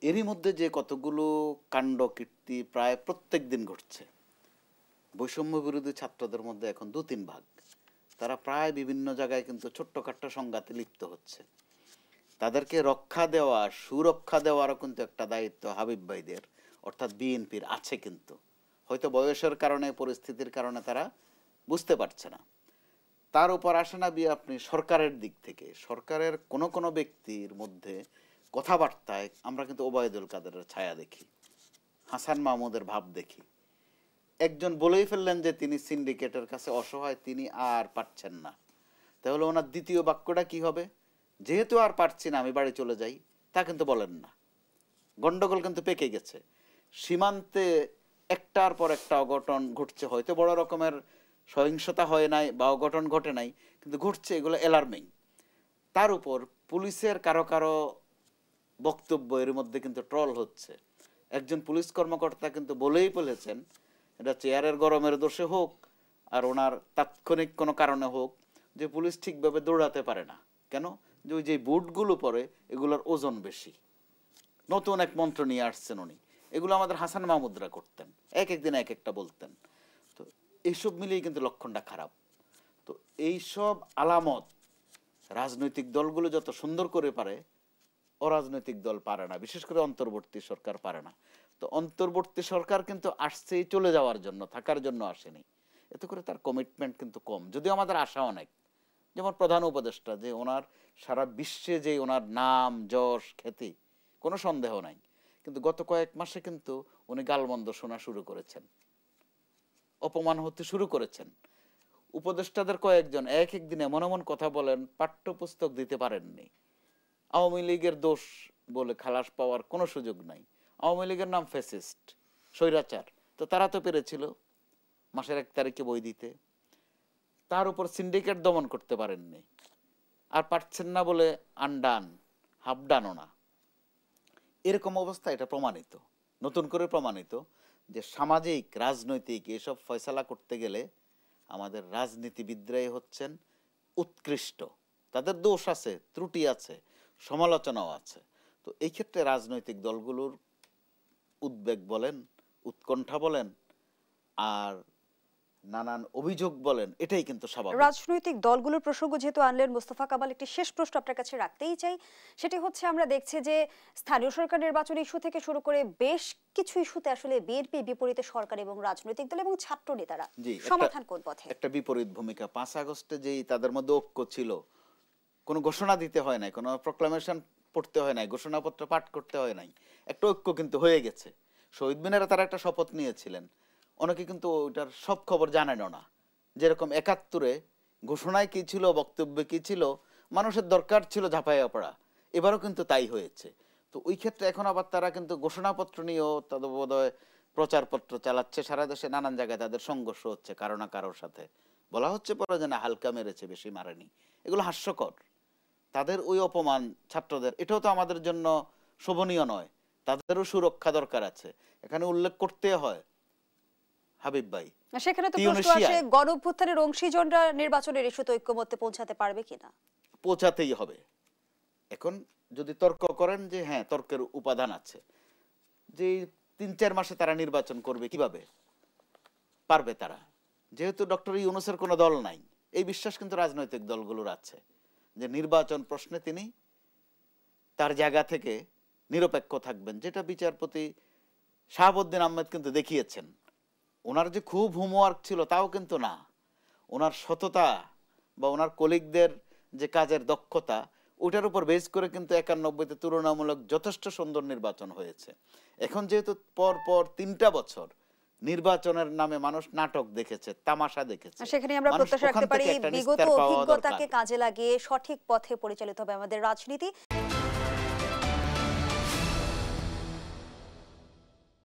এরই মধ্যে যে কতগুলো কাণ্ড কীর্তি প্রায় প্রত্যেক দিন ঘটছে। বৈষম্য বিরোধী ছাত্রদের মধ্যে এখন ২-৩ ভাগ তারা প্রায় বিভিন্ন জায়গায় কিন্তু ছোট্টখাট্ট সংঘাতে লিপ্ত হচ্ছে। তাদেরকে রক্ষা দেওয়া, সুরক্ষা দেওয়ারও কিন্তু একটা দায়িত্ব হাবিব ভাইদের অর্থাৎ বিএনপির আছে। কিন্তু হয়তো বয়সের কারণে, পরিস্থিতির কারণে তারা বুঝতে পারছে না। তার উপর আসে না আপনি সরকারের দিক থেকে, সরকারের কোনো কোনো ব্যক্তির মধ্যে কথাবার্তায় আমরা কিন্তু ওবায়দুল কাদেরের ছায়া দেখি, হাসান মাহমুদের ভাব দেখি। একজন বলেই ফেললেন যে তিনি সিন্ডিকেটের কাছে অসহায়, তিনি আর পারছেন না। তাহলে ওনার দ্বিতীয় বাক্যটা কি হবে? যেহেতু আর পারছি না, আমি বাড়ি চলে যাই। তা কিন্তু বলেন না। গন্ডগোল কিন্তু পেকে গেছে। সীমান্তে একটার পর একটা অঘটন ঘটছে। হয়তো বড় রকমের সহিংসতা হয় নাই বা অঘটন ঘটে নাই, কিন্তু ঘটছে, এগুলো অ্যালার্মিং। তার উপর পুলিশের কারো কারো বক্তব্য এর মধ্যে কিন্তু ট্রল হচ্ছে। একজন পুলিশ কর্মকর্তা কিন্তু বলেই বলেছেন, এটা চেয়ারের গরমের দোষে হোক আর ওনার তাৎক্ষণিক কোনো কারণে হোক, যে পুলিশ ঠিকভাবে দৌড়াতে পারে না। কেন? যে ওই যে বুটগুলো পরে এগুলোর ওজন বেশি। নতুন এক মন্ত্র নিয়ে আসছেন উনি। এগুলো আমাদের হাসান মাহমুদরা করতেন, এক একদিন এক একটা বলতেন। তো এইসব মিলিয়ে কিন্তু লক্ষণটা খারাপ। তো এইসব আলামত রাজনৈতিক দলগুলো যত সুন্দর করে পারে, অরাজনৈতিক দল পারে না, বিশেষ করে অন্তর্বর্তী সরকার পারে না। তো অন্তর্বর্তী সরকার কিন্তু আসছেই চলে যাওয়ার জন্য, থাকার জন্য আসেনি। এতে করে তার কমিটমেন্ট কিন্তু কম, যদিও আমাদের আশা অনেক। যেমন প্রধান উপদেষ্টা, যে ওনার সারা বিশ্বে যে ওনার নাম যশ খ্যাতি, কোনো সন্দেহ নাই। কিন্তু গত কয়েক মাসে কিন্তু উনি গালমন্দ শোনা শুরু করেছেন, অপমান হতে শুরু করেছেন। উপদেষ্টাদের কয়েকজন এক এক দিনে এমন এমন কথা বলেন, পাঠ্যপুস্তক দিতে পারেননি। আওয়ামী লীগের দোষ বলে খালাস পাওয়ার কোনো সুযোগ নাই। আওয়ামী লীগের নাম ফ্যাসিস্ট, স্বৈরাচার। তো তারা তো পেরেছিল মাসের 1 তারিখে বই দিতে। তার উপর সিন্ডিকেট দমন করতে পারেননি, আর পারছেন না বলে আনডান, হাফডানও না। এরকম অবস্থা। এটা প্রমাণিত, নতুন করে প্রমাণিত, যে সামাজিক রাজনৈতিক এসব ফয়সালা করতে গেলে আমাদের রাজনীতিবিদরাই হচ্ছেন উৎকৃষ্ট। তাদের দোষ আছে, ত্রুটি আছে, সমালোচনাও আছে। তো এই ক্ষেত্রে রাজনৈতিক দলগুলোর উদ্বেগ বলেন, উৎকণ্ঠা বলেন, আর নানান অভিযোগ বলেন, এটাই কিন্তু স্বাভাবিক। রাজনৈতিক দলগুলোর প্রসঙ্গ যেহেতু আনলেন মোস্তফা কামাল, একটি শেষ প্রশ্ন আপনার কাছে রাখতেই চাই। সেটি হচ্ছে, আমরা দেখছি যে স্থানীয় সরকার নির্বাচন ইস্যু থেকে শুরু করে বেশ কিছু ইস্যুতে আসলে বিএনপি বিপরীতে সরকার এবং রাজনৈতিক দল এবং ছাত্র নেতারা সমাধান কোন পথে? একটা বিপরীত ভূমিকা। 5 আগস্টে যেই তাদের মধ্যে ঐক্য ছিল, কোনো ঘোষণা দিতে হয় নাই, কোনো প্রক্লামেশন পড়তে হয় নাই, ঘোষণাপত্র পাঠ করতে হয় নাই, একটা ঐক্য কিন্তু হয়ে গেছে। শহীদ মিনারে তারা একটা শপথ নিয়েছিলেন। অনেকে কিন্তু ওইটার সব খবর জানেনও না। যেরকম 71-এ ঘোষণায় কি ছিল, বক্তব্যে কি ছিল, মানুষের দরকার ছিল ঝাঁপাইয়া পড়া, এবারও কিন্তু তাই হয়েছে। তো ওই ক্ষেত্রে এখন আবার তারা কিন্তু ঘোষণাপত্র নিয়েও তাদের বোধহয় প্রচারপত্র চালাচ্ছে। সারা দেশে নানান জায়গায় তাদের সংঘর্ষ হচ্ছে কারো না কারোর সাথে। বলা হচ্ছে পরে যে না, হালকা মেরেছে, বেশি মারেনি। এগুলো হাস্যকর। তাদের ওই অপমান ছাত্রদের, এটাও তো আমাদের জন্য শোভনীয় নয়। তাদেরও সুরক্ষা দরকার আছে, এখানে উল্লেখ করতে হয়। হাবিব ভাই, সেখানে তো প্রশ্ন আসে, গণঅভ্যুত্থানের অংশীজনরা নির্বাচনের ইস্যুতে ঐক্যমত্যে পৌঁছাতে পারবে কিনা? পৌঁছাতেই হবে। এখন যদি তর্ক করেন যে হ্যাঁ, তর্কের উপাদান আছে, যে 3-4 মাসে তারা নির্বাচন করবে, কিভাবে পারবে তারা? যেহেতু ডক্টর ইউনূসের কোনো দল নাই, এই বিশ্বাস কিন্তু রাজনৈতিক দলগুলোর আছে যে নির্বাচন প্রশ্নে তিনি তার জায়গা থেকে নিরপেক্ষ থাকবেন, যেটা বিচারপতি শাহাবুদ্দিন আহমেদ কিন্তু দেখিয়েছেন। ওনার যে খুব হোমওয়ার্ক ছিল তাও কিন্তু না। ওনার সততা বা ওনার কলিগদের যে কাজের দক্ষতা, ওটার উপর বেস করে কিন্তু 91-তে তুলনামূলক যথেষ্ট সুন্দর নির্বাচন হয়েছে। এখন যেহেতু পর পর 3টা বছর নির্বাচনের নামে মানুষ নাটক দেখেছে, তামাশা দেখেছে, সেখানে আমরা প্রত্যাশা রাখতে পারি বিগত অভিজ্ঞতাকে কাজে লাগিয়ে সঠিক পথে পরিচালিত হবে আমাদের রাজনীতি।